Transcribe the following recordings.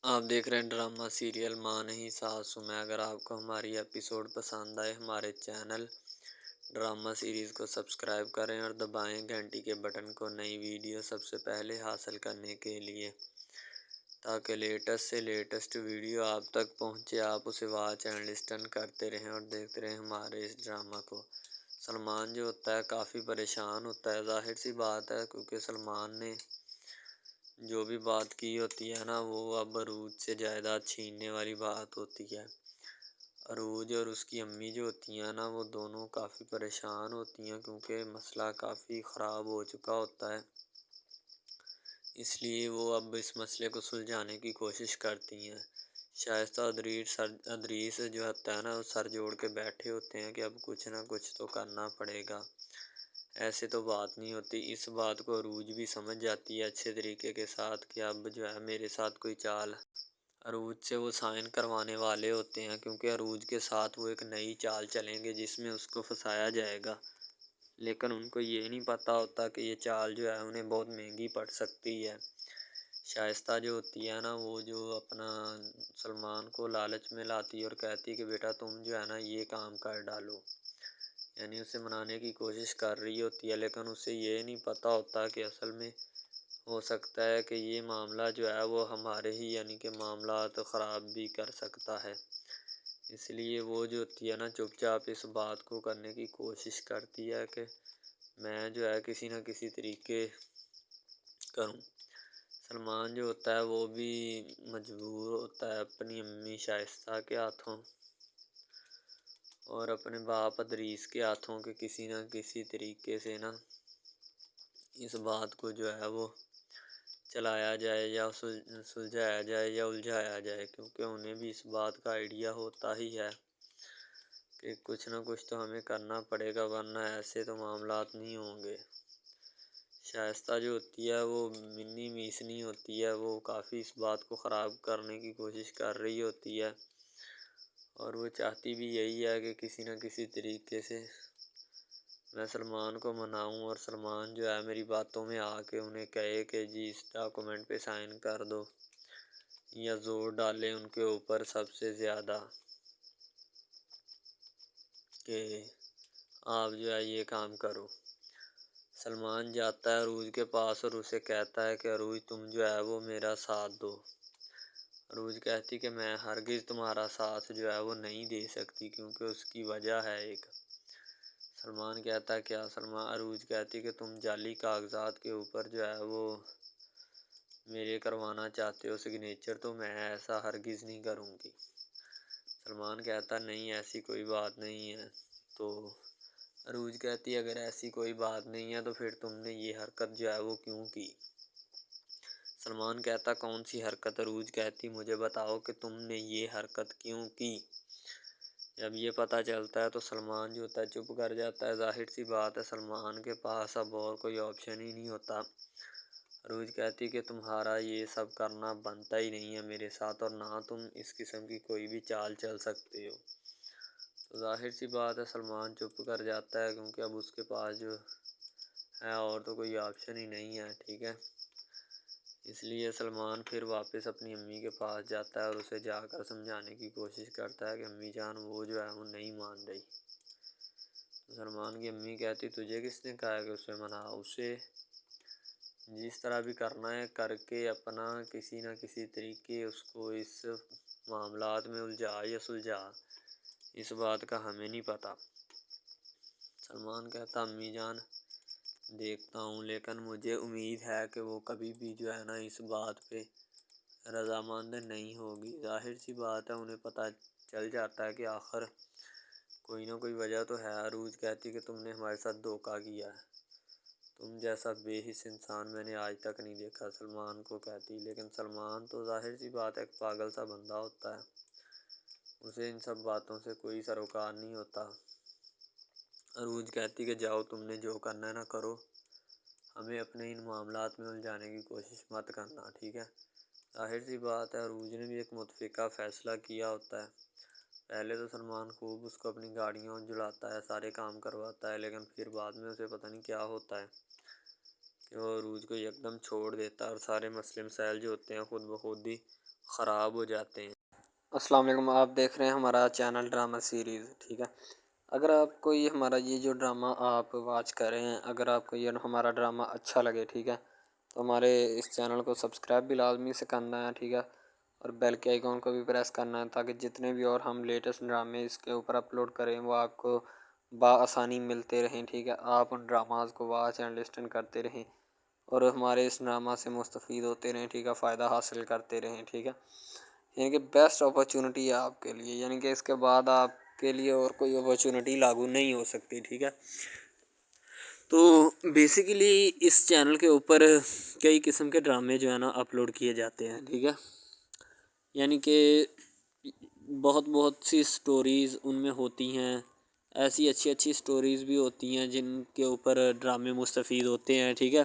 آپ دیکھ رہے ہیں ڈرامہ سیریل ماں نہیں ساسو میں۔ اگر آپ کو ہماری ایپیسوڈ پسند آئے ہمارے چینل ڈرامہ سیریز کو سبسکرائب کریں اور دبائیں گھنٹی کے بٹن کو نئی ویڈیو سب سے پہلے حاصل کرنے کے لیے، تاکہ لیٹسٹ سے لیٹسٹ ویڈیو آپ تک پہنچے۔ آپ اسے واچ اینڈ لسٹن کرتے رہیں اور دیکھتے رہیں ہمارے اس ڈرامہ کو۔ سلمان جو ہوتا ہے کافی پریشان ہوتا ہے، ظاہر سی بات ہے، کیونکہ سلمان نے جو بھی بات کی ہوتی ہے نا، وہ اب عروج سے جائیداد چھیننے والی بات ہوتی ہے۔ عروج اور اس کی امی جو ہوتی ہیں نا، وہ دونوں کافی پریشان ہوتی ہیں، کیونکہ مسئلہ کافی خراب ہو چکا ہوتا ہے۔ اس لیے وہ اب اس مسئلے کو سلجھانے کی کوشش کرتی ہیں۔ شائستہ ادریس جو ہوتا ہے نا، وہ سر جوڑ کے بیٹھے ہوتے ہیں کہ اب کچھ نہ کچھ تو کرنا پڑے گا، ایسے تو بات نہیں ہوتی۔ اس بات کو عروج بھی سمجھ جاتی ہے اچھے طریقے کے ساتھ کہ اب جو ہے میرے ساتھ کوئی چال۔ عروج سے وہ سائن کروانے والے ہوتے ہیں، کیونکہ عروج کے ساتھ وہ ایک نئی چال چلیں گے جس میں اس کو پھنسایا جائے گا، لیکن ان کو یہ نہیں پتہ ہوتا کہ یہ چال جو ہے انہیں بہت مہنگی پڑ سکتی ہے۔ شائستہ جو ہوتی ہے نا، وہ جو اپنا سلمان کو لالچ میں لاتی اور کہتی کہ بیٹا تم جو ہے نا یہ کام کر ڈالو، یعنی اسے منانے کی کوشش کر رہی ہوتی ہے، لیکن اسے یہ نہیں پتہ ہوتا کہ اصل میں ہو سکتا ہے کہ یہ معاملہ جو ہے وہ ہمارے ہی یعنی کہ معاملات خراب بھی کر سکتا ہے۔ اس لیے وہ جو ہوتی ہے نا، چپ چاپ اس بات کو کرنے کی کوشش کرتی ہے کہ میں جو ہے کسی نہ کسی طریقے کروں۔ سلمان جو ہوتا ہے وہ بھی مجبور ہوتا ہے اپنی امی شائستہ کے ہاتھوں اور اپنے باپ ادریس کے ہاتھوں کہ کسی نہ کسی طریقے سے نا اس بات کو جو ہے وہ چلایا جائے یا سلجھایا جائے یا الجھایا جائے، کیونکہ انہیں بھی اس بات کا آئیڈیا ہوتا ہی ہے کہ کچھ نہ کچھ تو ہمیں کرنا پڑے گا، ورنہ ایسے تو معاملات نہیں ہوں گے۔ شائستہ جو ہوتی ہے وہ منی میسنی ہوتی ہے، وہ کافی اس بات کو خراب کرنے کی کوشش کر رہی ہوتی ہے، اور وہ چاہتی بھی یہی ہے کہ کسی نہ کسی طریقے سے میں سلمان کو مناؤں اور سلمان جو ہے میری باتوں میں آ کے انہیں کہے کہ جی اس ڈاکومنٹ پہ سائن کر دو، یا زور ڈالے ان کے اوپر سب سے زیادہ کہ آپ جو ہے یہ کام کرو۔ سلمان جاتا ہے عروج کے پاس اور اسے کہتا ہے کہ عروج تم جو ہے وہ میرا ساتھ دو۔ عروج کہتی کہ میں ہرگز تمہارا ساتھ جو ہے وہ نہیں دے سکتی، کیونکہ اس کی وجہ ہے ایک۔ سلمان کہتا ہے کیا؟ عروج کہتی کہ تم جعلی کاغذات کے اوپر جو ہے وہ میرے کروانا چاہتے ہو سگنیچر، تو میں ایسا ہرگز نہیں کروں گی۔ سلمان کہتا نہیں ایسی کوئی بات نہیں ہے، تو عروج کہتی اگر ایسی کوئی بات نہیں ہے تو پھر تم نے یہ حرکت جو ہے وہ کیوں کی؟ سلمان کہتا کون سی حرکت؟ عروج کہتی مجھے بتاؤ کہ تم نے یہ حرکت کیوں کی۔ جب یہ پتہ چلتا ہے تو سلمان جو ہوتا ہے چپ کر جاتا ہے، ظاہر سی بات ہے سلمان کے پاس اب اور کوئی آپشن ہی نہیں ہوتا۔ عروج کہتی کہ تمہارا یہ سب کرنا بنتا ہی نہیں ہے میرے ساتھ، اور نہ تم اس قسم کی کوئی بھی چال چل سکتے ہو۔ تو ظاہر سی بات ہے سلمان چپ کر جاتا ہے، کیونکہ اب اس کے پاس جو ہے اور تو کوئی آپشن ہی نہیں ہے، ٹھیک ہے۔ اس لیے سلمان پھر واپس اپنی امی کے پاس جاتا ہے اور اسے جا کر سمجھانے کی کوشش کرتا ہے کہ امی جان وہ جو ہے وہ نہیں مان رہی۔ سلمان کی امی کہتی تجھے کس نے کہا کہ اسے منا؟ اسے جس طرح بھی کرنا ہے کر کے اپنا کسی نہ کسی طریقے اس کو اس معاملات میں الجھا یا سلجھا، اس بات کا ہمیں نہیں پتہ۔ سلمان کہتا امی جان دیکھتا ہوں، لیکن مجھے امید ہے کہ وہ کبھی بھی جو ہے نا اس بات پہ رضامند نہیں ہوگی۔ ظاہر سی بات ہے انہیں پتہ چل جاتا ہے کہ آخر کوئی نہ کوئی وجہ تو ہے۔ عروج کہتی کہ تم نے ہمارے ساتھ دھوکہ کیا ہے، تم جیسا بے حس انسان میں نے آج تک نہیں دیکھا، سلمان کو کہتی۔ لیکن سلمان تو ظاہر سی بات ہے ایک پاگل سا بندہ ہوتا ہے، اسے ان سب باتوں سے کوئی سروکار نہیں ہوتا۔ عروج کہتی کہ جاؤ تم نے جو کرنا ہے نا کرو، ہمیں اپنے ان معاملات میں الجھانے کی کوشش مت کرنا، ٹھیک ہے۔ ظاہر سی بات ہے عروج نے بھی ایک متفقہ فیصلہ کیا ہوتا ہے۔ پہلے تو سلمان خوب اس کو اپنی گاڑیوں جلاتا ہے، سارے کام کرواتا ہے، لیکن پھر بعد میں اسے پتہ نہیں کیا ہوتا ہے کہ وہ عروج کو یکدم چھوڑ دیتا ہے اور سارے مسئلے مسائل جو ہوتے ہیں خود بخود ہی خراب ہو جاتے ہیں۔ السلام علیکم، آپ دیکھ رہے ہیں ہمارا چینل ڈرامہ سیریز، ٹھیک ہے۔ اگر آپ کو یہ ہمارا یہ جو ڈرامہ آپ واچ کر رہے ہیں، اگر آپ کو یہ ہمارا ڈرامہ اچھا لگے، ٹھیک ہے، تو ہمارے اس چینل کو سبسکرائب بھی لازمی سے کرنا ہے، ٹھیک ہے، اور بیل کے آئیکن کو بھی پریس کرنا ہے تاکہ جتنے بھی اور ہم لیٹسٹ ڈرامے اس کے اوپر اپلوڈ کریں وہ آپ کو بآسانی ملتے رہیں، ٹھیک ہے۔ آپ ان ڈراماز کو واچ اینڈ لسٹن کرتے رہیں اور ہمارے اس ڈرامہ سے مستفید ہوتے رہیں، ٹھیک ہے، فائدہ حاصل کرتے رہیں، ٹھیک ہے۔ یعنی کہ بیسٹ اپرچونٹی ہے آپ کے لیے، یعنی کہ اس کے بعد آپ کے لیے اور کوئی اپرچونٹی لاگو نہیں ہو سکتی، ٹھیک ہے۔ تو بیسیکلی اس چینل کے اوپر کئی قسم کے ڈرامے جو ہے نا اپلوڈ کیے جاتے ہیں، ٹھیک ہے، یعنی کہ بہت سی سٹوریز ان میں ہوتی ہیں، ایسی اچھی سٹوریز بھی ہوتی ہیں جن کے اوپر ڈرامے مستفید ہوتے ہیں، ٹھیک ہے۔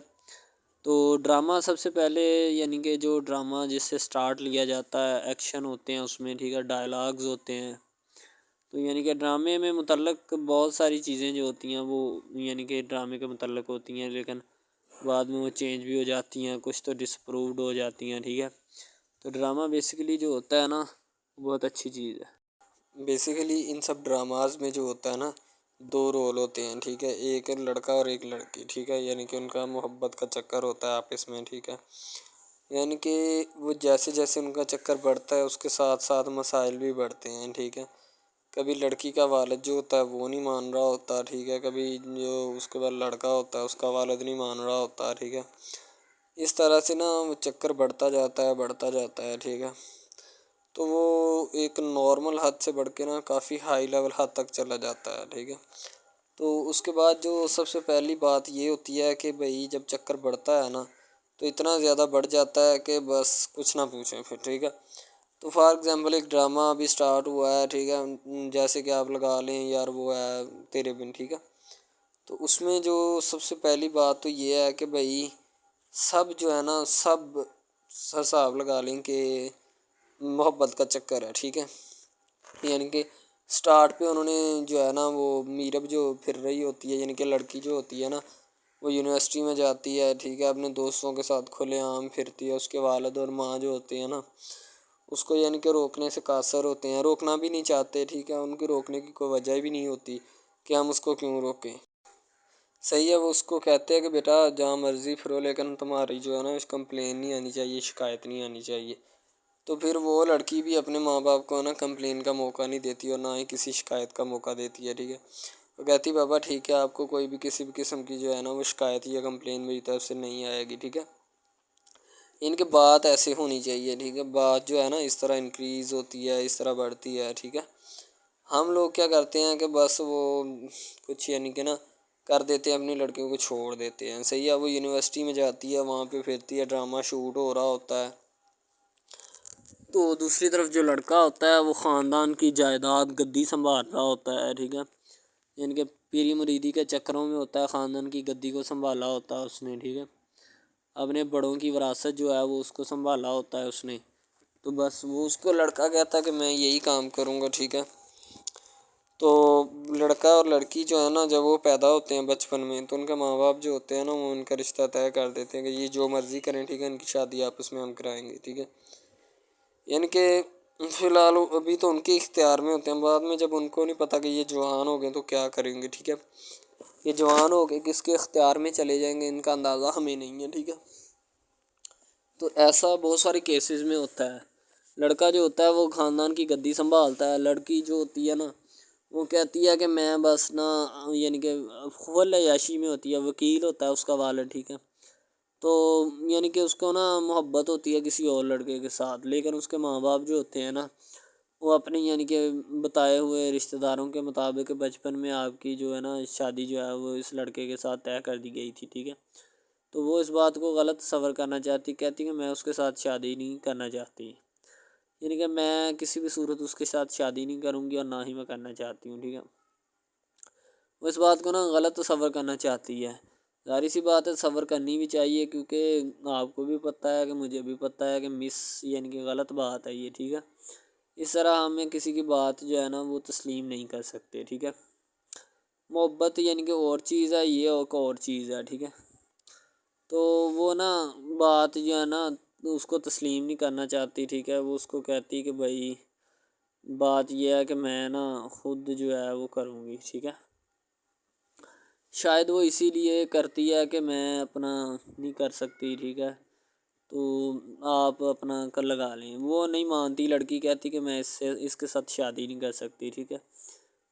تو ڈرامہ سب سے پہلے یعنی کہ جو ڈرامہ جس سے سٹارٹ لیا جاتا ہے، ایکشن ہوتے ہیں اس میں، ٹھیک ہے، ڈائلاگز ہوتے ہیں، تو یعنی کہ ڈرامے میں متعلق بہت ساری چیزیں جو ہوتی ہیں وہ یعنی کہ ڈرامے کے متعلق ہوتی ہیں، لیکن بعد میں وہ چینج بھی ہو جاتی ہیں، کچھ تو ڈسپرووڈ ہو جاتی ہیں، ٹھیک ہے۔ تو ڈرامہ بیسیکلی جو ہوتا ہے نا بہت اچھی چیز ہے۔ بیسیکلی ان سب ڈراماز میں جو ہوتا ہے نا دو رول ہوتے ہیں، ٹھیک ہے، ایک لڑکا اور ایک لڑکی، ٹھیک ہے، یعنی کہ ان کا محبت کا چکر ہوتا ہے آپس میں، ٹھیک ہے، یعنی کہ وہ جیسے جیسے ان کا چکر بڑھتا ہے اس کے ساتھ ساتھ مسائل بھی بڑھتے ہیں، ٹھیک ہے۔ کبھی لڑکی کا والد جو ہوتا ہے وہ نہیں مان رہا ہوتا، ٹھیک ہے، کبھی جو اس کے بعد لڑکا ہوتا ہے اس کا والد نہیں مان رہا ہوتا، ٹھیک ہے۔ اس طرح سے نا وہ چکر بڑھتا جاتا ہے، ٹھیک ہے۔ تو وہ ایک نارمل حد سے بڑھ کے نا کافی ہائی لیول حد تک چلا جاتا ہے، ٹھیک ہے۔ تو اس کے بعد جو سب سے پہلی بات یہ ہوتی ہے کہ بھئی جب چکر بڑھتا ہے نا تو اتنا زیادہ بڑھ جاتا ہے کہ بس کچھ نہ پوچھیں پھر، ٹھیک ہے۔ تو فار ایگزامپل ایک ڈرامہ ابھی سٹارٹ ہوا ہے، ٹھیک ہے، جیسے کہ آپ لگا لیں یار وہ ہے تیرے بن، ٹھیک ہے۔ تو اس میں جو سب سے پہلی بات تو یہ ہے کہ بھئی سب جو ہے نا سب حساب لگا لیں کہ محبت کا چکر ہے، ٹھیک ہے، یعنی کہ سٹارٹ پہ انہوں نے جو ہے نا وہ میرب جو پھر رہی ہوتی ہے، یعنی کہ لڑکی جو ہوتی ہے نا وہ یونیورسٹی میں جاتی ہے، ٹھیک ہے، اپنے دوستوں کے ساتھ کھلے عام پھرتی ہے، اس کے والد اور ماں جو ہوتے ہیں نا اس کو یعنی کہ روکنے سے قاصر ہوتے ہیں، روکنا بھی نہیں چاہتے، ٹھیک ہے، ان کی روکنے کی کوئی وجہ بھی نہیں ہوتی کہ ہم اس کو کیوں روکیں، صحیح ہے۔ وہ اس کو کہتے ہیں کہ بیٹا جہاں مرضی پھرو لیکن تمہاری جو ہے نا اس کمپلین نہیں آنی چاہیے، شکایت نہیں آنی چاہیے۔ تو پھر وہ لڑکی بھی اپنے ماں باپ کو نا کمپلین کا موقع نہیں دیتی اور نہ ہی کسی شکایت کا موقع دیتی ہے، ٹھیک ہے۔ وہ کہتی بابا ٹھیک ہے آپ کو کوئی بھی کسی بھی قسم کی جو ہے نا وہ شکایت یا کمپلین میری طرف سے نہیں آئے گی، ٹھیک ہے۔ ان کے بات ایسے ہونی چاہیے، ٹھیک ہے، بات جو ہے نا اس طرح انکریز ہوتی ہے، اس طرح بڑھتی ہے، ٹھیک ہے۔ ہم لوگ کیا کرتے ہیں کہ بس وہ کچھ یعنی کہ نا کر دیتے ہیں، اپنی لڑکیوں کو چھوڑ دیتے ہیں، صحیح ہے۔ وہ یونیورسٹی میں جاتی ہے، وہاں پہ پھرتی ہے، ڈرامہ شوٹ ہو رہا ہوتا ہے، تو دوسری طرف جو لڑکا ہوتا ہے وہ خاندان کی جائیداد گدی سنبھال رہا ہوتا ہے، ٹھیک ہے، یعنی کہ پیری مریدی کے چکروں میں ہوتا ہے، خاندان کی گدی کو سنبھالا ہوتا ہے اس نے، ٹھیک ہے، اپنے بڑوں کی وراثت جو ہے وہ اس کو سنبھالا ہوتا ہے اس نے، تو بس وہ اس کو لڑکا کہتا ہے کہ میں یہی کام کروں گا، ٹھیک ہے۔ تو لڑکا اور لڑکی جو ہے نا جب وہ پیدا ہوتے ہیں بچپن میں تو ان کے ماں باپ جو ہوتے ہیں نا وہ ان کا رشتہ طے کر دیتے ہیں کہ یہ جو مرضی کریں، ٹھیک ہے، ان کی شادی آپس میں ہم کرائیں گے، ٹھیک ہے، یعنی کہ فی الحال ابھی تو ان کے اختیار میں ہوتے ہیں، بعد میں جب ان کو نہیں پتہ کہ یہ جوان ہو گئے تو کیا کریں گے، ٹھیک ہے، یہ جوان ہو کے کس کے اختیار میں چلے جائیں گے ان کا اندازہ ہمیں نہیں ہے، ٹھیک ہے۔ تو ایسا بہت سارے کیسز میں ہوتا ہے، لڑکا جو ہوتا ہے وہ خاندان کی گدی سنبھالتا ہے، لڑکی جو ہوتی ہے نا وہ کہتی ہے کہ میں بس نا یعنی کہ فل عیاشی میں ہوتی ہے، وکیل ہوتا ہے اس کا والد، ٹھیک ہے، تو یعنی کہ اس کو نا محبت ہوتی ہے کسی اور لڑکے کے ساتھ، لیکن اس کے ماں باپ جو ہوتے ہیں نا وہ اپنی یعنی کہ بتائے ہوئے رشتہ داروں کے مطابق بچپن میں آپ کی جو ہے نا شادی جو ہے وہ اس لڑکے کے ساتھ طے کر دی گئی تھی، ٹھیک ہے، تو وہ اس بات کو غلط تصور کرنا چاہتی، کہتی کہ میں اس کے ساتھ شادی نہیں کرنا چاہتی، یعنی کہ میں کسی بھی صورت اس کے ساتھ شادی نہیں کروں گی اور نہ ہی میں کرنا چاہتی ہوں، ٹھیک ہے۔ وہ اس بات کو نا غلط تصور کرنا چاہتی ہے، ظاہر سی بات ہے تصور کرنی بھی چاہیے کیونکہ آپ کو بھی پتہ ہے کہ مجھے بھی پتہ ہے کہ یعنی کہ غلط بات ہے یہ، ٹھیک ہے، اس طرح ہمیں کسی کی بات جو ہے نا وہ تسلیم نہیں کر سکتے، ٹھیک ہے۔ محبت یعنی کہ اور چیز ہے، یہ ایک اور چیز ہے، ٹھیک ہے۔ تو وہ نا بات جو ہے نا اس کو تسلیم نہیں کرنا چاہتی، ٹھیک ہے، وہ اس کو کہتی کہ بھائی بات یہ ہے کہ میں نا خود جو ہے وہ کروں گی، ٹھیک ہے۔ شاید وہ اسی لیے کرتی ہے کہ میں اپنا نہیں کر سکتی، ٹھیک ہے، تو آپ اپنا کر لگا لیں۔ وہ نہیں مانتی، لڑکی کہتی کہ میں اس کے ساتھ شادی نہیں کر سکتی، ٹھیک ہے،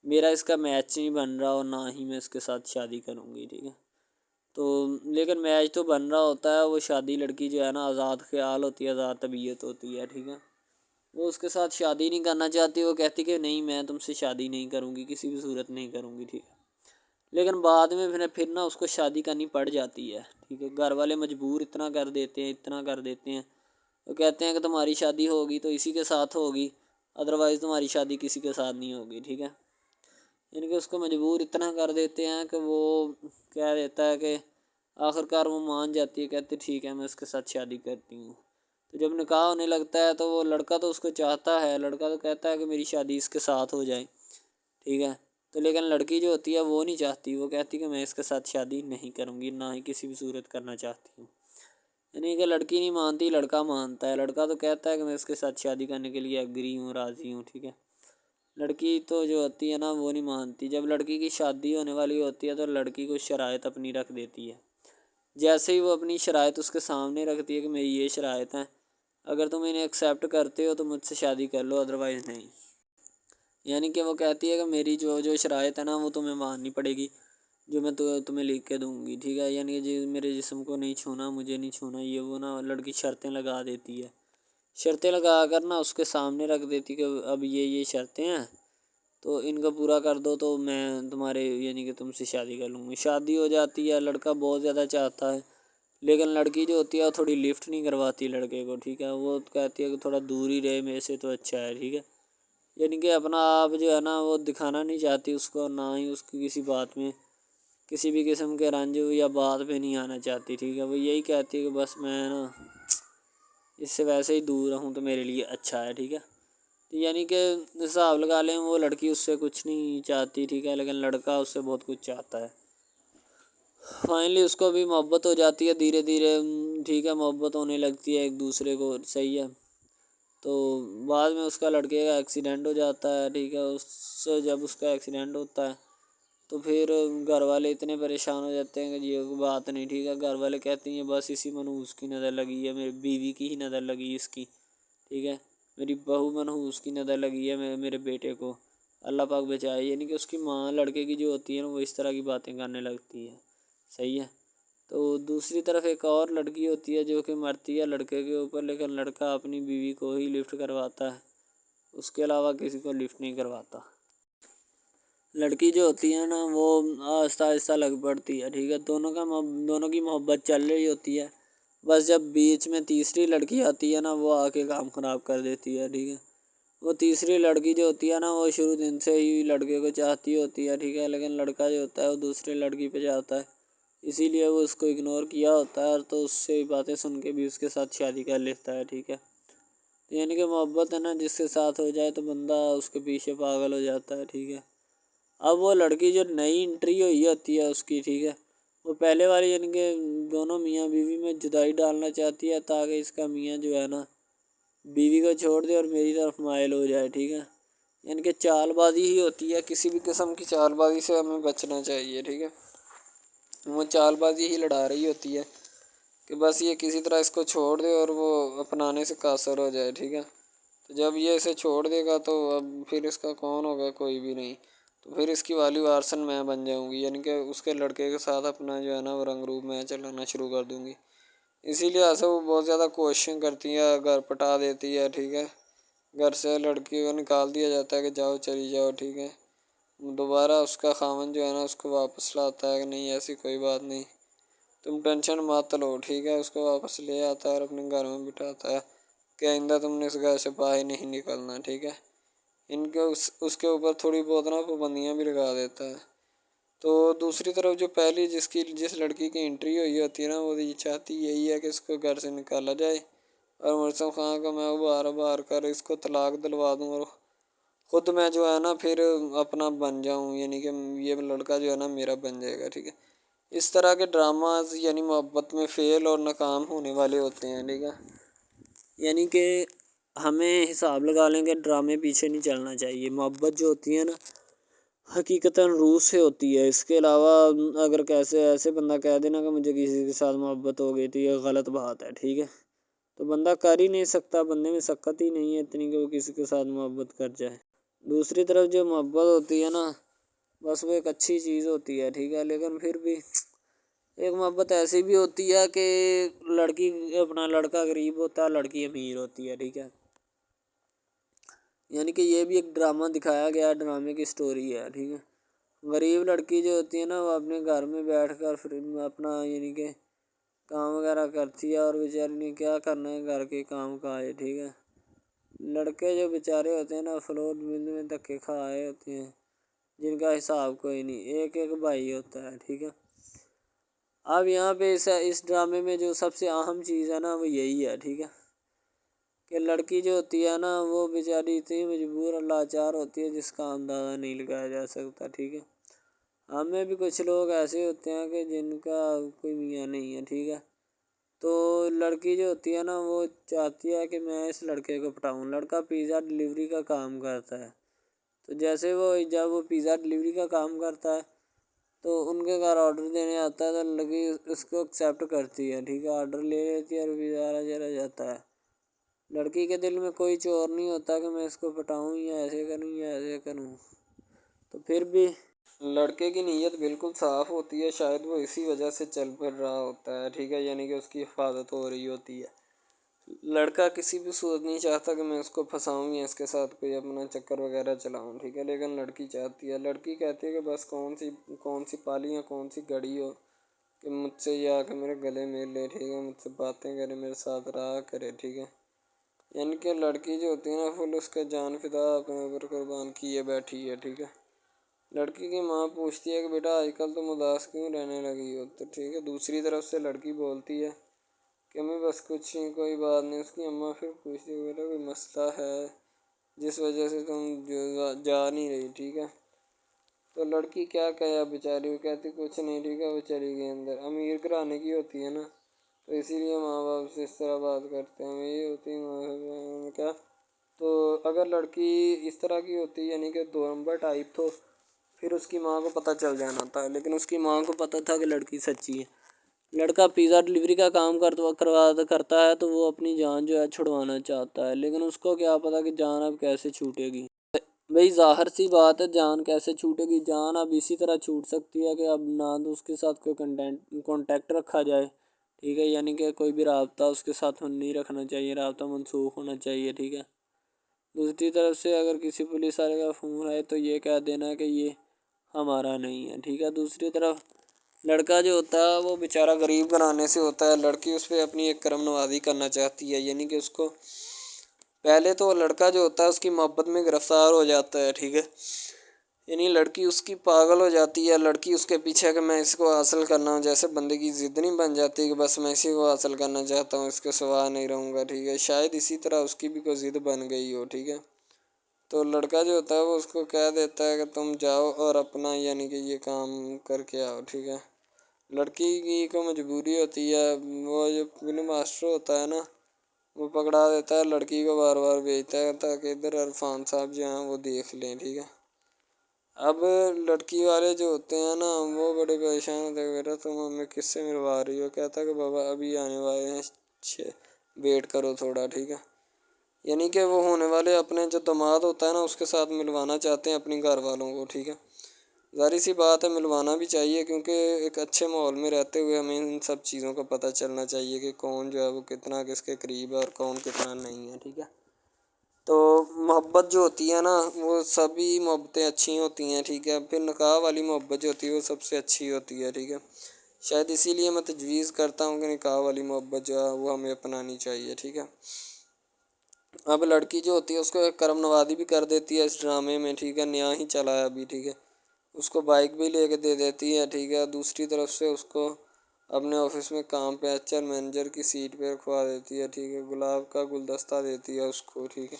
میرا اس کا میچ نہیں بن رہا اور نہ ہی میں اس کے ساتھ شادی کروں گی، ٹھیک ہے۔ تو لیکن میچ تو بن رہا ہوتا ہے، وہ شادی لڑکی جو ہے نا آزاد خیال ہوتی ہے، آزاد طبیعت ہوتی ہے، ٹھیک ہے، وہ اس کے ساتھ شادی نہیں کرنا چاہتی، وہ کہتی کہ نہیں میں تم سے شادی نہیں کروں گی، کسی بھی صورت نہیں کروں گی، ٹھیک ہے۔ لیکن بعد میں پھر نا اس کو شادی کرنی پڑ جاتی ہے، ٹھیک ہے، گھر والے مجبور اتنا کر دیتے ہیں، وہ کہتے ہیں کہ تمہاری شادی ہوگی تو اسی کے ساتھ ہوگی، ادروائز تمہاری شادی کسی کے ساتھ نہیں ہوگی، ٹھیک ہے۔ یعنی کہ اس کو مجبور اتنا کر دیتے ہیں کہ وہ کہہ دیتا ہے کہ آخرکار وہ مان جاتی ہے، کہتے ٹھیک ہے میں اس کے ساتھ شادی کرتی ہوں۔ تو جب نکاح ہونے لگتا ہے تو وہ لڑکا تو اس کو چاہتا ہے، لڑکا تو کہتا ہے کہ میری شادی اس کے ساتھ ہو جائے، ٹھیک ہے، تو لیکن لڑکی جو ہوتی ہے وہ نہیں چاہتی، وہ کہتی کہ میں اس کے ساتھ شادی نہیں کروں گی، نہ ہی کسی بھی صورت کرنا چاہتی ہوں۔ یعنی کہ لڑکی نہیں مانتی، لڑکا مانتا ہے، لڑکا تو کہتا ہے کہ میں اس کے ساتھ شادی کرنے کے لیے ایگری ہوں، راضی ہوں، ٹھیک ہے۔ لڑکی تو جو ہوتی ہے نا وہ نہیں مانتی، جب لڑکی کی شادی ہونے والی ہوتی ہے تو لڑکی کو شرائط اپنی رکھ دیتی ہے، جیسے ہی وہ اپنی شرائط اس کے سامنے رکھتی ہے کہ میری یہ شرائط ہیں، اگر تم انہیں ایکسیپٹ کرتے ہو تو مجھ سے شادی کر لو، ادروائز نہیں۔ یعنی کہ وہ کہتی ہے کہ میری جو شرائط ہے نا وہ تمہیں ماننی پڑے گی، جو میں تمہیں لکھ کے دوں گی، ٹھیک ہے، یعنی کہ میرے جسم کو نہیں چھونا، مجھے نہیں چھونا، یہ وہ نا لڑکی شرطیں لگا دیتی ہے، شرطیں لگا کر نا اس کے سامنے رکھ دیتی کہ اب یہ شرطیں ہیں تو ان کو پورا کر دو تو میں تمہارے یعنی کہ تم سے شادی کر لوں گی۔ شادی ہو جاتی ہے، لڑکا بہت زیادہ چاہتا ہے، لیکن لڑکی جو ہوتی ہے وہ تھوڑی لفٹ نہیں کرواتی لڑکے کو، ٹھیک ہے، وہ کہتی ہے کہ تھوڑا دور ہی رہے میرے سے تو اچھا ہے، ٹھیک ہے، یعنی کہ اپنا آپ جو ہے نا وہ دکھانا نہیں چاہتی اس کو، نہ ہی اس کی کسی بات میں کسی بھی قسم کے رنج یا بات پہ نہیں آنا چاہتی، ٹھیک ہے، وہ یہی کہتی ہے کہ بس میں نا اس سے ویسے ہی دور رہوں تو میرے لیے اچھا ہے، ٹھیک ہے۔ یعنی کہ حساب لگا لیں وہ لڑکی اس سے کچھ نہیں چاہتی، ٹھیک ہے، لیکن لڑکا اس سے بہت کچھ چاہتا ہے۔ فائنلی اس کو بھی محبت ہو جاتی ہے دھیرے دھیرے، ٹھیک ہے، محبت ہونے لگتی ہے ایک دوسرے کو، صحیح ہے۔ تو بعد میں اس کا لڑکے کا ایکسیڈنٹ ہو جاتا ہے، ٹھیک ہے، جب اس کا ایکسیڈنٹ ہوتا ہے تو پھر گھر والے اتنے پریشان ہو جاتے ہیں کہ یہ بات نہیں، ٹھیک ہے، گھر والے کہتے ہیں بس اسی منحوس کی نظر لگی ہے، میری بیوی کی ہی نظر لگی اس کی، ٹھیک ہے، میری بہو منحوس کی نظر لگی ہے میرے بیٹے کو، اللہ پاک بچائے۔ یعنی کہ اس کی ماں لڑکے کی جو ہوتی ہے نا وہ اس طرح کی باتیں کرنے لگتی ہے، صحیح ہے۔ تو دوسری طرف ایک اور لڑکی ہوتی ہے جو کہ مرتی ہے لڑکے کے اوپر، لیکن لڑکا اپنی بیوی کو ہی لفٹ کرواتا ہے، اس کے علاوہ کسی کو لفٹ نہیں کرواتا۔ لڑکی جو ہوتی ہے نا وہ آہستہ آہستہ لگ پڑتی ہے، ٹھیک ہے، دونوں کی محبت چل رہی ہوتی ہے، بس جب بیچ میں تیسری لڑکی آتی ہے نا وہ آ کے کام خراب کر دیتی ہے، ٹھیک ہے۔ وہ تیسری لڑکی جو ہوتی ہے نا وہ شروع دن سے ہی لڑکے کو چاہتی ہوتی ہے، ٹھیک ہے، لیکن لڑکا جو ہوتا ہے وہ دوسری لڑکی پہ جاتا ہے، اسی لیے وہ اس کو اگنور کیا ہوتا ہے، تو اس سے باتیں سن کے بھی اس کے ساتھ شادی کر لیتا ہے، ٹھیک ہے۔ یعنی کہ محبت ہے نا جس کے ساتھ ہو جائے تو بندہ اس کے پیچھے پاگل ہو جاتا ہے، ٹھیک ہے۔ اب وہ لڑکی جو نئی انٹری ہوئی ہوتی ہے اس کی، ٹھیک ہے، وہ پہلے والی یعنی کہ دونوں میاں بیوی میں جدائی ڈالنا چاہتی ہے تاکہ اس کا میاں جو ہے نا بیوی کو چھوڑ دے اور میری طرف مائل ہو جائے، ٹھیک ہے، یعنی کہ چال بازی ہی ہوتی ہے، کسی بھی قسم کی چال بازی سے ہمیں بچنا چاہیے، ٹھیک ہے۔ وہ چال بازی ہی لڑا رہی ہوتی ہے کہ بس یہ کسی طرح اس کو چھوڑ دے اور وہ اپنانے سے قاصر ہو جائے، ٹھیک ہے۔ تو جب یہ اسے چھوڑ دے گا تو اب پھر اس کا کون ہوگا، کوئی بھی نہیں، تو پھر اس کی والی وارثن میں بن جاؤں گی، یعنی کہ اس کے لڑکے کے ساتھ اپنا جو ہے نا وہ رنگ روپ میں چلانا شروع کر دوں گی۔ اسی لیے ایسا وہ بہت زیادہ کوششیں کرتی ہے، گھر پٹا دیتی ہے، ٹھیک ہے، گھر سے لڑکی کو نکال دیا جاتا ہے کہ جاؤ چلی جاؤ، ٹھیک ہے۔ دوبارہ اس کا خاوند جو ہے نا اس کو واپس لاتا ہے کہ نہیں ایسی کوئی بات نہیں، تم ٹینشن مت لو، ٹھیک ہے، اس کو واپس لے آتا ہے اور اپنے گھر میں بٹھاتا ہے کہ آئندہ تم نے اس گھر سے باہر نہیں نکلنا، ٹھیک ہے۔ ان کے اس کے اوپر تھوڑی بہت نا پابندیاں بھی لگا دیتا ہے۔ تو دوسری طرف جو پہلی جس لڑکی کی انٹری ہوئی ہوتی ہے نا وہ یہ چاہتی یہی ہے کہ اس کو گھر سے نکالا جائے اور مرسم خان کو میں بار کر اس کو طلاق دلوا دوں اور خود میں جو ہے نا پھر اپنا بن جاؤں، یعنی کہ یہ لڑکا جو ہے نا میرا بن جائے گا، ٹھیک ہے۔ اس طرح کے ڈراماز یعنی محبت میں فیل اور ناکام ہونے والے ہوتے ہیں، ٹھیک ہے۔ یعنی کہ ہمیں حساب لگا لیں کہ ڈرامے پیچھے نہیں چلنا چاہیے. محبت جو ہوتی ہے نا حقیقتاً روح سے ہوتی ہے. اس کے علاوہ اگر کیسے ایسے بندہ کہہ دینا کہ مجھے کسی کے ساتھ محبت ہو گئی تھی، یہ غلط بات ہے. ٹھیک ہے، تو بندہ کر ہی نہیں سکتا، بندے میں سکت ہی نہیں ہے اتنی کہ وہ کسی کے ساتھ محبت کر جائے. دوسری طرف جو محبت ہوتی ہے نا بس وہ ایک اچھی چیز ہوتی ہے. ٹھیک ہے، لیکن پھر بھی ایک محبت ایسی بھی ہوتی ہے کہ لڑکا غریب ہوتا ہے، لڑکی امیر ہوتی ہے. ٹھیک ہے، یعنی کہ یہ بھی ایک ڈرامہ دکھایا گیا، ڈرامے کی سٹوری ہے. ٹھیک ہے، غریب لڑکی جو ہوتی ہے نا وہ اپنے گھر میں بیٹھ کر پھر اپنا یعنی کہ کام وغیرہ کرتی ہے، اور بیچاری نے کیا کرنا ہے گھر کے کام کا ہے. ٹھیک ہے، لڑکے جو بیچارے ہوتے ہیں نا فلوٹ مل میں دھکے کھائے ہوتے ہیں، جن کا حساب کوئی نہیں، ایک ایک بھائی ہوتا ہے. ٹھیک ہے، اب یہاں پہ اس ڈرامے میں جو سب سے اہم چیز ہے نا وہ یہی ہے. ٹھیک ہے، کہ لڑکی جو ہوتی ہے نا وہ بیچاری اتنی مجبور اور لاچار ہوتی ہے جس کا اندازہ نہیں لگایا جا سکتا. ٹھیک ہے، ہمیں بھی کچھ لوگ ایسے ہوتے ہیں کہ جن کا کوئی میاں نہیں ہے. ٹھیک ہے، تو لڑکی جو ہوتی ہے نا وہ چاہتی ہے کہ میں اس لڑکے کو پٹاؤں. لڑکا پیزا ڈلیوری کا کام کرتا ہے، تو جیسے جب وہ پیزا ڈلیوری کا کام کرتا ہے تو ان کے گھر آرڈر دینے آتا ہے تو لڑکی اس کو ایکسیپٹ کرتی ہے. ٹھیک ہے، آرڈر لے لیتی ہے اور پیزا چلا جاتا ہے. لڑکی کے دل میں کوئی چور نہیں ہوتا کہ میں اس کو پٹاؤں یا ایسے کروں یا ایسے کروں. تو پھر بھی لڑکے کی نیت بالکل صاف ہوتی ہے، شاید وہ اسی وجہ سے چل پھر رہا ہوتا ہے. ٹھیک ہے، یعنی کہ اس کی حفاظت ہو رہی ہوتی ہے. لڑکا کسی بھی صورت نہیں چاہتا کہ میں اس کو پھنساؤں یا اس کے ساتھ کوئی اپنا چکر وغیرہ چلاؤں. ٹھیک ہے، لیکن لڑکی چاہتی ہے. لڑکی کہتی ہے کہ بس کون سی پالی یا کون سی گڑی ہو کہ مجھ سے یا کہ میرے گلے مل لے. ٹھیک ہے، مجھ سے باتیں کرے، میرے ساتھ رہا کرے. ٹھیک ہے، یعنی کہ لڑکی جو ہوتی ہے نا فل اس کا جان فدا اپنے اوپر قربان کیے بیٹھی ہے. ٹھیک ہے، لڑکی کی ماں پوچھتی ہے کہ بیٹا آج کل تم اداس کیوں رہنے لگی ہو. تو ٹھیک ہے، دوسری طرف سے لڑکی بولتی ہے کہ میں بس کچھ نہیں، کوئی بات نہیں. اس کی اماں پھر پوچھتی ہے بیٹا کوئی مسئلہ ہے جس وجہ سے تم جا نہیں رہی. ٹھیک ہے، تو لڑکی کیا کہے بیچاری، وہ کہتی کچھ نہیں. ٹھیک ہے، وہ چلی گئی اندر. امیر گھرانے کی ہوتی ہے نا تو اسی لیے ماں باپ سے اس طرح بات کرتے ہیں. یہی ہوتی ہے ماں کیا. تو اگر لڑکی اس طرح کی ہوتی یعنی کہ 2 نمبر ٹائپ تو پھر اس کی ماں کو پتہ چل جانا تھا، لیکن اس کی ماں کو پتہ تھا کہ لڑکی سچی ہے. لڑکا پیزا ڈلیوری کا کام کرتا ہے تو وہ اپنی جان جو ہے چھڑوانا چاہتا ہے، لیکن اس کو کیا پتہ کہ جان اب کیسے چھوٹے گی. بھئی ظاہر سی بات ہے، جان کیسے چھوٹے گی. جان اب اسی طرح چھوٹ سکتی ہے کہ اب نہ تو اس کے ساتھ کوئی کانٹیکٹ رکھا جائے. ٹھیک ہے، یعنی کہ کوئی بھی رابطہ اس کے ساتھ نہیں رکھنا چاہیے، رابطہ منسوخ ہونا چاہیے. ٹھیک ہے، دوسری طرف سے اگر کسی پولیس والے کا فون آئے تو یہ کہہ دینا کہ یہ ہمارا نہیں ہے. ٹھیک ہے، دوسری طرف لڑکا جو ہوتا ہے وہ بیچارہ غریب گھرانے سے ہوتا ہے. لڑکی اس پہ اپنی ایک کرم نوازی کرنا چاہتی ہے، یعنی کہ اس کو پہلے تو لڑکا جو ہوتا ہے اس کی محبت میں گرفتار ہو جاتا ہے. ٹھیک ہے، یعنی لڑکی اس کی پاگل ہو جاتی ہے. لڑکی اس کے پیچھے کہ میں اس کو حاصل کرنا ہوں، جیسے بندے کی ضد نہیں بن جاتی کہ بس میں اسی کو حاصل کرنا چاہتا ہوں، اس کے سوا نہیں رہوں گا. ٹھیک ہے، شاید اسی طرح اس کی بھی کوئی ضد بن گئی ہو. ٹھیک ہے، تو لڑکا جو ہوتا ہے وہ اس کو کہہ دیتا ہے کہ تم جاؤ اور اپنا یعنی کہ یہ کام کر کے آؤ. ٹھیک ہے، لڑکی کی کو مجبوری ہوتی ہے. وہ جو فلم ماسٹر ہوتا ہے نا وہ پکڑا دیتا ہے لڑکی کو، بار بار بھیجتا ہے تاکہ ادھر عرفان صاحب جو ہیں وہ دیکھ لیں. ٹھیک ہے، اب لڑکی والے جو ہوتے ہیں نا وہ بڑے پریشان ہوتے ہیں، بیٹا تم ہمیں کس سے ملوا رہی ہو. کہتا ہے کہ بابا ابھی آنے والے ہیں، ویٹ کرو تھوڑا. ٹھیک ہے، یعنی کہ وہ ہونے والے اپنے جو داماد ہوتا ہے نا اس کے ساتھ ملوانا چاہتے ہیں اپنی گھر والوں کو. ٹھیک ہے، ظاہر سی بات ہے ملوانا بھی چاہیے، کیونکہ ایک اچھے ماحول میں رہتے ہوئے ہمیں ان سب چیزوں کا پتہ چلنا چاہیے کہ کون جو ہے وہ کتنا کس کے قریب ہے اور کون کتنا نہیں ہے. ٹھیک ہے، تو محبت جو ہوتی ہے نا وہ سبھی محبتیں اچھی ہوتی ہیں. ٹھیک ہے، پھر نکاح والی محبت جو ہوتی ہے وہ سب سے اچھی ہوتی ہے. ٹھیک ہے، شاید اسی لیے میں تجویز کرتا ہوں کہ نکاح والی محبت جو ہے وہ ہمیں اپنانی چاہیے. ٹھیک ہے، اب لڑکی جو ہوتی ہے اس کو ایک کرم نوازی بھی کر دیتی ہے اس ڈرامے میں. ٹھیک ہے، نیا ہی چلا ہے ابھی. ٹھیک ہے، اس کو بائک بھی لے کے دے دیتی ہے. ٹھیک ہے، دوسری طرف سے اس کو اپنے آفس میں کام پہ HR مینیجر کی سیٹ پہ رکھوا دیتی ہے. ٹھیک ہے، گلاب کا گلدستہ دیتی ہے اس کو. ٹھیک ہے،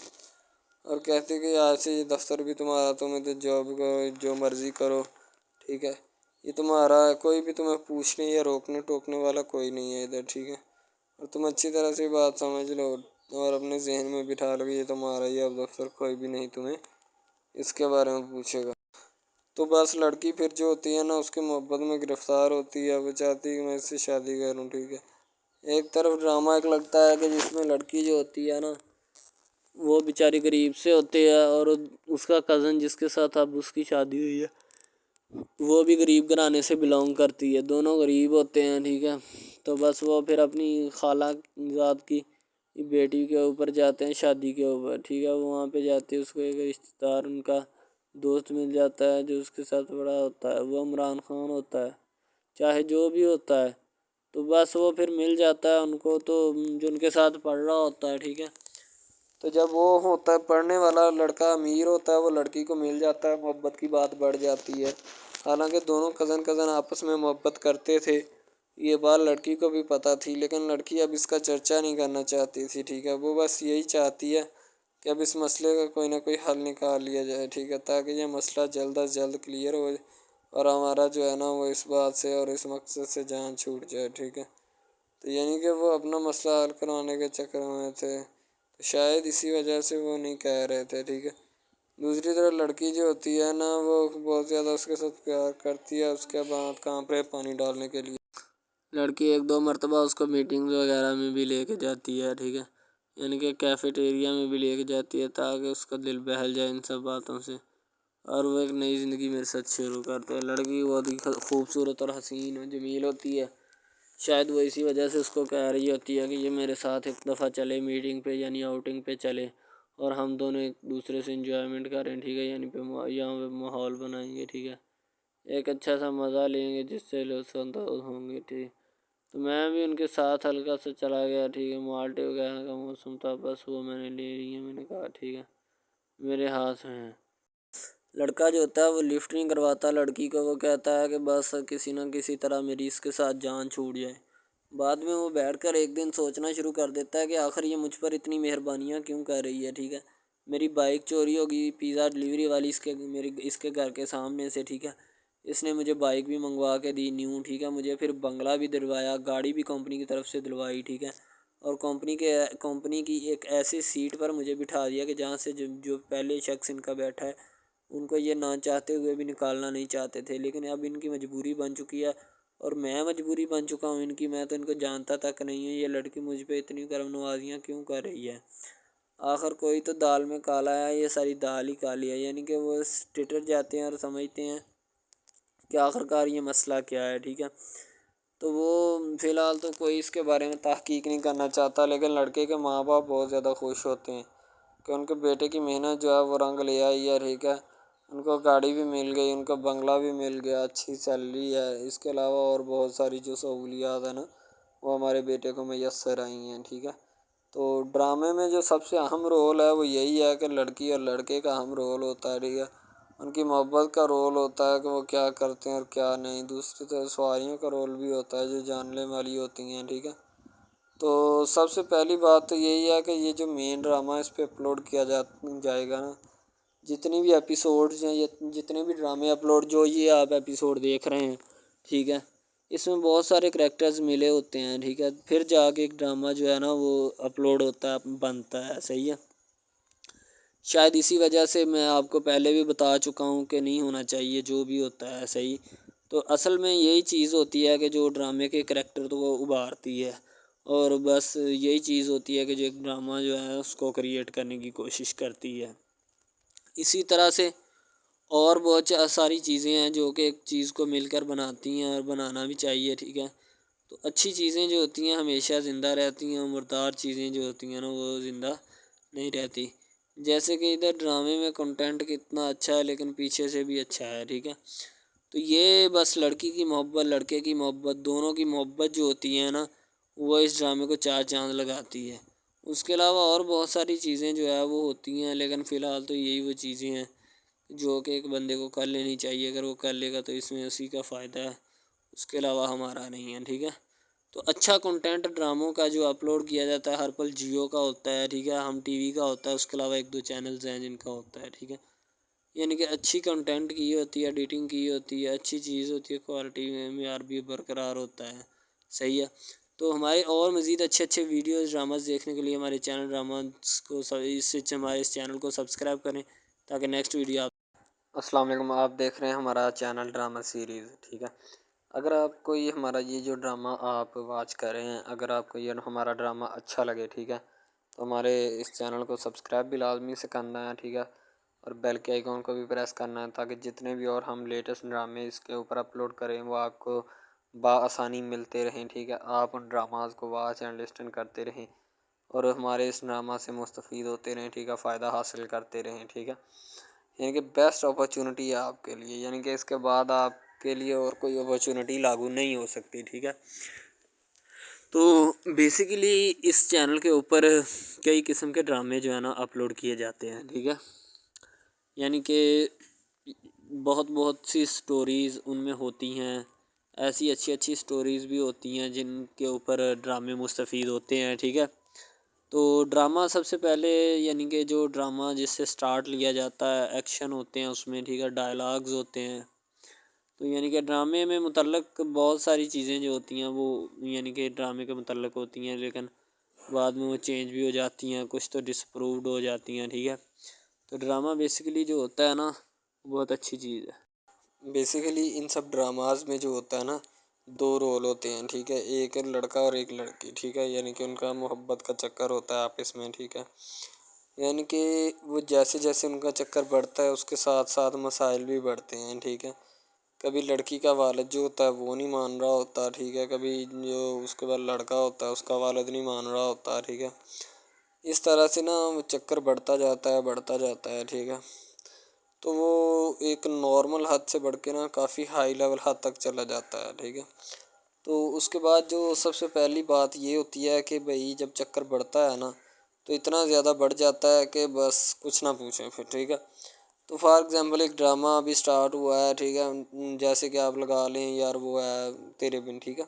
اور کہتی ہے کہ آج سے یہ دفتر بھی تمہارا، تم ادھر جاب کرو جو مرضی کرو. ٹھیک ہے، یہ تمہارا ہے، کوئی بھی تمہیں پوچھنے یا روکنے ٹوکنے والا کوئی نہیں ہے ادھر. ٹھیک ہے، اور تم اچھی طرح سے بات سمجھ لو. اور اپنے ذہن میں بٹھا لو کہ یہ تمہارا ہی اب دفتر، کوئی بھی نہیں تمہیں اس کے بارے میں پوچھے گا۔ تو بس لڑکی پھر جو ہوتی ہے نا اس کی محبت میں گرفتار ہوتی ہے، وہ چاہتی ہے کہ میں اس سے شادی کروں، ٹھیک ہے۔ ایک طرف ڈرامہ ایک لگتا ہے کہ جس میں لڑکی جو ہوتی ہے نا وہ بیچاری غریب سے ہوتی ہے، اور اس کا کزن جس کے ساتھ اب اس کی شادی ہوئی ہے وہ بھی غریب گھرانے سے بلانگ کرتی ہے، دونوں غریب ہوتے ہیں، ٹھیک ہے۔ تو بس وہ پھر اپنی خالہ ذات کی بیٹی کے اوپر جاتے ہیں شادی کے اوپر، ٹھیک ہے۔ وہاں پہ جاتے اس کو ایک رشتہ دار ان کا دوست مل جاتا ہے جو اس کے ساتھ بڑا ہوتا ہے، وہ عمران خان ہوتا ہے، چاہے جو بھی ہوتا ہے۔ تو بس وہ پھر مل جاتا ہے ان کو، تو جو ان کے ساتھ پڑھ رہا ہوتا ہے، ٹھیک ہے۔ تو جب وہ ہوتا ہے پڑھنے والا لڑکا امیر ہوتا ہے، وہ لڑکی کو مل جاتا ہے، محبت کی بات بڑھ جاتی ہے۔ حالانکہ دونوں کزن آپس میں محبت کرتے تھے، یہ بات لڑکی کو بھی پتہ تھی، لیکن لڑکی اب اس کا چرچا نہیں کرنا چاہتی تھی، ٹھیک ہے۔ وہ بس یہی چاہتی ہے کہ اب اس مسئلے کا کوئی نہ کوئی حل نکال لیا جائے، ٹھیک ہے، تاکہ یہ مسئلہ جلد از جلد کلیئر ہو اور ہمارا جو ہے نا وہ اس بات سے اور اس مقصد سے جان چھوٹ جائے، ٹھیک ہے۔ تو یعنی کہ وہ اپنا مسئلہ حل کروانے کے چکر میں تھے، تو شاید اسی وجہ سے وہ نہیں کہہ رہے تھے، ٹھیک ہے۔ دوسری طرف لڑکی جو ہوتی ہے نا وہ بہت زیادہ اس کے ساتھ پیار کرتی ہے، اس کے بعد کہاں پہ پانی ڈالنے کے لیے لڑکی ایک دو مرتبہ اس کو میٹنگ وغیرہ میں بھی لے کے جاتی ہے، ٹھیک ہے، یعنی کہ کیفیٹیریا میں بھی لے کے جاتی ہے تاکہ اس کا دل بہل جائے ان سب باتوں سے، اور وہ ایک نئی زندگی میرے ساتھ شروع کرتے ہیں۔ لڑکی بہت ہی خوبصورت اور حسین و جمیل ہوتی ہے، شاید وہ اسی وجہ سے اس کو کہہ رہی ہوتی ہے کہ یہ میرے ساتھ ایک دفعہ چلے میٹنگ پہ، یعنی آؤٹنگ پہ چلے، اور ہم دونوں ایک دوسرے سے انجوائمنٹ کریں، ٹھیک ہے، یعنی یہاں پہ ماحول بنائیں گے، ٹھیک ہے، ایک اچھا سا مزہ لیں گے جس سے لطف اندوز ہوں گے، ٹھیک۔ تو میں بھی ان کے ساتھ ہلکا سا چلا گیا، ٹھیک ہے، مالٹے وغیرہ کا موسم تھا، بس وہ میں نے لے لی ہے، میں نے کہا ٹھیک ہے میرے ہاتھ میں ہے۔ لڑکا جو ہوتا ہے وہ لفٹ نہیں کرواتا لڑکی کو، وہ کہتا ہے کہ بس کسی نہ کسی طرح میری اس کے ساتھ جان چھوٹ جائے۔ بعد میں وہ بیٹھ کر ایک دن سوچنا شروع کر دیتا ہے کہ آخر یہ مجھ پر اتنی مہربانیاں کیوں کر رہی ہے، ٹھیک ہے۔ میری بائک چوری ہوگی، پیزا ڈلیوری والی اس کے گھر کے سامنے سے، ٹھیک ہے، اس نے مجھے بائک بھی منگوا کے دی نیو، ٹھیک ہے، مجھے پھر بنگلہ بھی دلوایا، گاڑی بھی کمپنی کی طرف سے دلوائی، ٹھیک ہے، اور کمپنی کی ایک ایسی سیٹ پر مجھے بٹھا دیا کہ جہاں سے جو پہلے شخص ان کا بیٹھا ہے ان کو یہ نہ چاہتے ہوئے بھی نکالنا نہیں چاہتے تھے، لیکن اب ان کی مجبوری بن چکی ہے، اور میں مجبوری بن چکا ہوں ان کی، میں تو ان کو جانتا تک نہیں ہوں، یہ لڑکی مجھ پہ اتنی کرم نوازیاں کیوں کر رہی ہے۔ آخر کوئی تو دال میں کالا ہے، یہ ساری دال ہی کالی ہے، یعنی کہ وہ ٹٹر جاتے ہیں اور سمجھتے ہیں کہ آخر کار یہ مسئلہ کیا ہے، ٹھیک ہے۔ تو وہ فی الحال تو کوئی اس کے بارے میں تحقیق نہیں کرنا چاہتا، لیکن لڑکے کے ماں باپ بہت زیادہ خوش ہوتے ہیں کہ ان کے بیٹے کی محنت جو ہے وہ رنگ لے آئی ہے، ٹھیک ہے، ان کو گاڑی بھی مل گئی، ان کو بنگلہ بھی مل گیا، اچھی سیلری ہے، اس کے علاوہ اور بہت ساری جو سہولیات ہیں نا وہ ہمارے بیٹے کو میسر آئی ہیں، ٹھیک ہے۔ تو ڈرامے میں جو سب سے اہم رول ہے وہ یہی ہے کہ لڑکی اور لڑکے کا اہم رول ہوتا ہے، ٹھیک ہے، ان کی محبت کا رول ہوتا ہے کہ وہ کیا کرتے ہیں اور کیا نہیں، دوسری طرف سواریوں کا رول بھی ہوتا ہے جو جاننے والی ہوتی ہیں، ٹھیک ہے۔ تو سب سے پہلی بات تو یہی ہے کہ یہ جو مین ڈرامہ اس پہ اپلوڈ کیا جائے گا نا، جتنی بھی ایپیسوڈز ہیں، جتنے بھی ڈرامے اپلوڈ جو یہ آپ ایپیسوڈ دیکھ رہے ہیں، ٹھیک ہے، اس میں بہت سارے کریکٹرز ملے ہوتے ہیں، ٹھیک ہے، پھر جا کے ایک ڈرامہ جو ہے نا وہ اپلوڈ ہوتا ہے، بنتا ہے، صحیح ہے۔ شاید اسی وجہ سے میں آپ کو پہلے بھی بتا چکا ہوں کہ نہیں ہونا چاہیے جو بھی ہوتا ہے، صحیح۔ تو اصل میں یہی چیز ہوتی ہے کہ جو ڈرامے کے کریکٹر تو وہ ابھارتی ہے، اور بس یہی چیز ہوتی ہے کہ جو ایک ڈرامہ جو ہے اس کو کریٹ کرنے کی کوشش کرتی ہے۔ اسی طرح سے اور بہت ساری چیزیں ہیں جو کہ ایک چیز کو مل کر بناتی ہیں، اور بنانا بھی چاہیے، ٹھیک ہے۔ تو اچھی چیزیں جو ہوتی ہیں ہمیشہ زندہ رہتی ہیں، اور مردار چیزیں جو ہوتی ہیں نا وہ زندہ نہیں رہتی، جیسے کہ ادھر ڈرامے میں کنٹینٹ کتنا اچھا ہے لیکن پیچھے سے بھی اچھا ہے، ٹھیک ہے۔ تو یہ بس لڑکی کی محبت لڑکے کی محبت دونوں کی محبت جو ہوتی ہے نا وہ اس ڈرامے کو چار چاند لگاتی ہے۔ اس کے علاوہ اور بہت ساری چیزیں جو ہے وہ ہوتی ہیں، لیکن فی الحال تو یہی وہ چیزیں ہیں جو کہ ایک بندے کو کر لینی چاہیے، اگر وہ کر لے گا تو اس میں اسی کا فائدہ ہے، اس کے علاوہ ہمارا نہیں ہے، ٹھیک ہے۔ تو اچھا کنٹینٹ ڈراموں کا جو اپلوڈ کیا جاتا ہے ہر پل جیو کا ہوتا ہے، ٹھیک ہے، ہم ٹی وی کا ہوتا ہے، اس کے علاوہ ایک دو چینلز ہیں جن کا ہوتا ہے، ٹھیک ہے، یعنی کہ اچھی کنٹینٹ کی ہوتی ہے، ایڈیٹنگ کی ہوتی ہے، اچھی چیز ہوتی ہے، کوالٹی میں معیار بھی برقرار ہوتا ہے، صحیح ہے۔ تو ہمارے اور مزید اچھے ویڈیوز ڈراماز دیکھنے کے لیے ہمارے چینل ڈراماز کو ہمارے اس چینل کو سبسکرائب کریں تاکہ نیکسٹ ویڈیو السلام علیکم، آپ دیکھ رہے ہیں ہمارا چینل ڈرامہ سیریز، ٹھیک ہے۔ اگر آپ کو یہ ہمارا یہ جو ڈرامہ آپ واچ کر رہے ہیں، اگر آپ کو یہ ہمارا ڈرامہ اچھا لگے، ٹھیک ہے، تو ہمارے اس چینل کو سبسکرائب بھی لازمی سے کرنا ہے، ٹھیک ہے، اور بیل کے آئیکن کو بھی پریس کرنا ہے تاکہ جتنے بھی اور ہم لیٹسٹ ڈرامے اس کے اوپر اپلوڈ کریں وہ آپ کو بآسانی ملتے رہیں، ٹھیک ہے۔ آپ ان ڈراماز کو واچ اینڈ لسٹن کرتے رہیں اور ہمارے اس ڈرامہ سے مستفید ہوتے رہیں، ٹھیک ہے، فائدہ حاصل کرتے رہیں، ٹھیک ہے۔ یعنی کہ بیسٹ اپرچونٹی ہے آپ کے لیے، یعنی کہ اس کے بعد آپ کے لیے اور کوئی اپرچونٹی لاگو نہیں ہو سکتی، ٹھیک ہے۔ تو بیسیکلی اس چینل کے اوپر کئی قسم کے ڈرامے جو ہے نا اپلوڈ کیے جاتے ہیں، ٹھیک ہے، یعنی کہ بہت سی سٹوریز ان میں ہوتی ہیں، ایسی اچھی سٹوریز بھی ہوتی ہیں جن کے اوپر ڈرامے مستفید ہوتے ہیں، ٹھیک ہے۔ تو ڈرامہ سب سے پہلے یعنی کہ جو ڈرامہ جس سے سٹارٹ لیا جاتا ہے، ایکشن ہوتے ہیں اس میں، ٹھیک ہے، ڈائلاگز ہوتے ہیں، تو یعنی کہ ڈرامے میں متعلق بہت ساری چیزیں جو ہوتی ہیں وہ یعنی کہ ڈرامے کے متعلق ہوتی ہیں، لیکن بعد میں وہ چینج بھی ہو جاتی ہیں، کچھ تو ڈسپرووڈ ہو جاتی ہیں، ٹھیک ہے۔ تو ڈرامہ بیسیکلی جو ہوتا ہے نا بہت اچھی چیز ہے۔ بیسیکلی ان سب ڈراماز میں جو ہوتا ہے نا دو رول ہوتے ہیں، ٹھیک ہے، ایک لڑکا اور ایک لڑکی، ٹھیک ہے، یعنی کہ ان کا محبت کا چکر ہوتا ہے آپس میں، ٹھیک ہے، یعنی کہ وہ جیسے ان کا چکر بڑھتا ہے اس کے ساتھ ساتھ مسائل بھی بڑھتے ہیں، ٹھیک ہے۔ کبھی لڑکی کا والد جو ہوتا ہے وہ نہیں مان رہا ہوتا، ٹھیک ہے، کبھی جو اس کے بعد لڑکا ہوتا ہے اس کا والد نہیں مان رہا ہوتا، ٹھیک ہے۔ اس طرح سے نا وہ چکر بڑھتا جاتا ہے، ٹھیک ہے۔ تو وہ ایک نارمل حد سے بڑھ کے نا کافی ہائی لیول حد تک چلا جاتا ہے، ٹھیک ہے۔ تو اس کے بعد جو سب سے پہلی بات یہ ہوتی ہے کہ بھئی جب چکر بڑھتا ہے نا تو اتنا زیادہ بڑھ جاتا ہے کہ بس کچھ نہ پوچھیں پھر، ٹھیک ہے۔ تو فار ایگزامپل ایک ڈرامہ ابھی سٹارٹ ہوا ہے، ٹھیک ہے، جیسے کہ آپ لگا لیں یار وہ ہے تیرے بن، ٹھیک ہے۔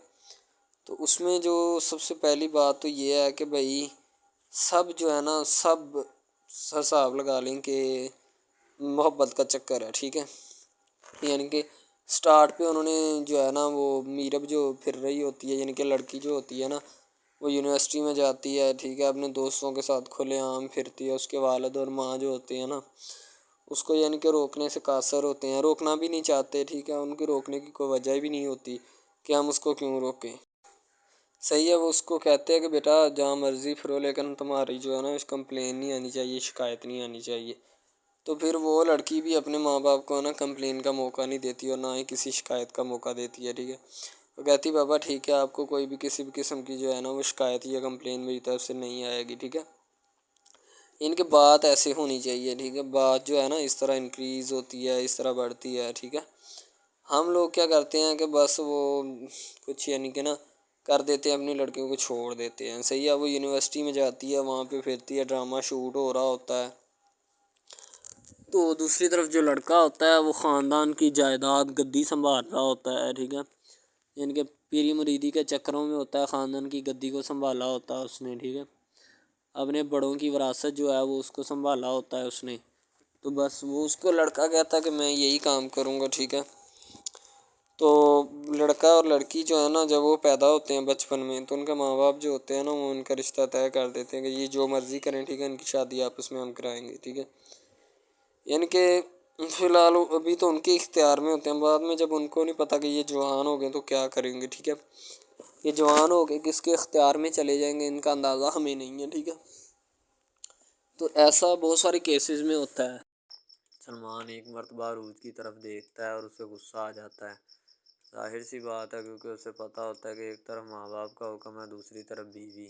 تو اس میں جو سب سے پہلی بات تو یہ ہے کہ بھئی سب جو ہے نا سب حساب لگا لیں کہ محبت کا چکر ہے، ٹھیک ہے، یعنی کہ سٹارٹ پہ انہوں نے جو ہے نا وہ میرب جو پھر رہی ہوتی ہے، یعنی کہ لڑکی جو ہوتی ہے نا وہ یونیورسٹی میں جاتی ہے، ٹھیک ہے، اپنے دوستوں کے ساتھ کھلے عام پھرتی ہے، اس کے والد اور ماں جو ہوتے ہیں نا اس کو یعنی کہ روکنے سے قاصر ہوتے ہیں، روکنا بھی نہیں چاہتے، ٹھیک ہے، ان کی روکنے کی کوئی وجہ بھی نہیں ہوتی کہ ہم اس کو کیوں روکیں، صحیح ہے۔ وہ اس کو کہتے ہیں کہ بیٹا جہاں مرضی پھرو لیکن تمہاری جو ہے نا کمپلین نہیں آنی چاہیے، شکایت نہیں آنی چاہیے۔ تو پھر وہ لڑکی بھی اپنے ماں باپ کو نا کمپلین کا موقع نہیں دیتی اور نہ ہی کسی شکایت کا موقع دیتی ہے، ٹھیک ہے۔ وہ کہتی بابا ٹھیک ہے آپ کو کوئی بھی کسی بھی قسم کی جو ہے نا وہ شکایت یا کمپلین میری طرف سے نہیں آئے گی، ٹھیک ہے۔ ان کی بات ایسے ہونی چاہیے، ٹھیک ہے، بات جو ہے نا اس طرح انکریز ہوتی ہے، اس طرح بڑھتی ہے، ٹھیک ہے۔ ہم لوگ کیا کرتے ہیں کہ بس وہ کچھ یعنی کہ نا کر دیتے ہیں، اپنی لڑکیوں کو چھوڑ دیتے ہیں، صحیح ہے۔ وہ یونیورسٹی میں جاتی ہے، وہاں پہ پھرتی ہے، ڈرامہ شوٹ ہو رہا ہوتا ہے، تو دوسری طرف جو لڑکا ہوتا ہے وہ خاندان کی جائیداد گدی سنبھال رہا ہوتا ہے، ٹھیک ہے، یعنی کہ پیری مریدی کے چکروں میں ہوتا ہے، خاندان کی گدی کو سنبھالا ہوتا ہے اس نے، ٹھیک ہے، اپنے بڑوں کی وراثت جو ہے وہ اس کو سنبھالا ہوتا ہے اس نے، تو بس وہ اس کو لڑکا کہتا ہے کہ میں یہی کام کروں گا، ٹھیک ہے۔ تو لڑکا اور لڑکی جو ہے نا جب وہ پیدا ہوتے ہیں بچپن میں تو ان کے ماں باپ جو ہوتے ہیں نا وہ ان کا رشتہ طے کر دیتے ہیں کہ یہ جو مرضی کریں، ٹھیک ہے، ان کی شادی آپس میں ہم کرائیں گے، ٹھیک ہے، یعنی کہ فی الحال ابھی تو ان کے اختیار میں ہوتے ہیں، بعد میں جب ان کو نہیں پتہ کہ یہ جوان ہو گئے تو کیا کریں گے، ٹھیک ہے، یہ جوان ہو کے کس کے اختیار میں چلے جائیں گے ان کا اندازہ ہمیں نہیں ہے، ٹھیک ہے۔ تو ایسا بہت سارے کیسز میں ہوتا ہے۔ سلمان ایک مرتبہ عروج کی طرف دیکھتا ہے اور اسے غصہ آ جاتا ہے، ظاہر سی بات ہے کیونکہ اسے پتہ ہوتا ہے کہ ایک طرف ماں باپ کا حکم ہے، دوسری طرف بیوی،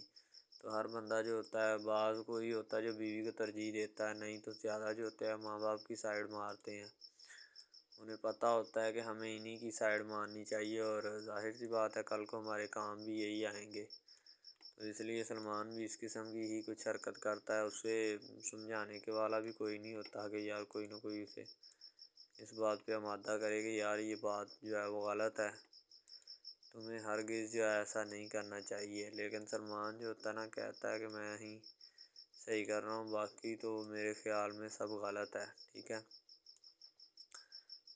تو ہر بندہ جو ہوتا ہے بعض کوئی ہوتا ہے جو بیوی کو ترجیح دیتا ہے، نہیں تو زیادہ جو ہوتے ہیں ماں باپ کی سائیڈ مارتے ہیں، انہیں پتہ ہوتا ہے کہ ہمیں انہی کی سائیڈ مارنی چاہیے اور ظاہر سی بات ہے کل کو ہمارے کام بھی یہی آئیں گے، تو اس لیے سلمان بھی اس قسم کی ہی کچھ حرکت کرتا ہے، اسے سمجھانے کے والا بھی کوئی نہیں ہوتا کہ یار کوئی نہ کوئی اسے اس بات پہ آمادہ کرے کہ یار یہ بات جو ہے وہ غلط ہے، تمہیں ہرگز جو ہے ایسا نہیں کرنا چاہیے، لیکن سلمان جو ہوتا ہے نا کہتا ہے کہ میں ہی صحیح کر رہا ہوں، باقی تو میرے خیال میں سب غلط ہے، ٹھیک ہے۔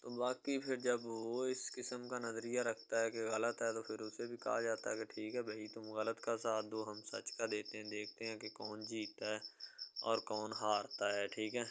تو باقی پھر جب وہ اس قسم کا نظریہ رکھتا ہے کہ غلط ہے تو پھر اسے بھی کہا جاتا ہے کہ ٹھیک ہے بھائی تم غلط کا ساتھ دو، ہم سچ کا دیتے ہیں، دیکھتے ہیں کہ کون جیتتا ہے اور کون ہارتا ہے، ٹھیک ہے۔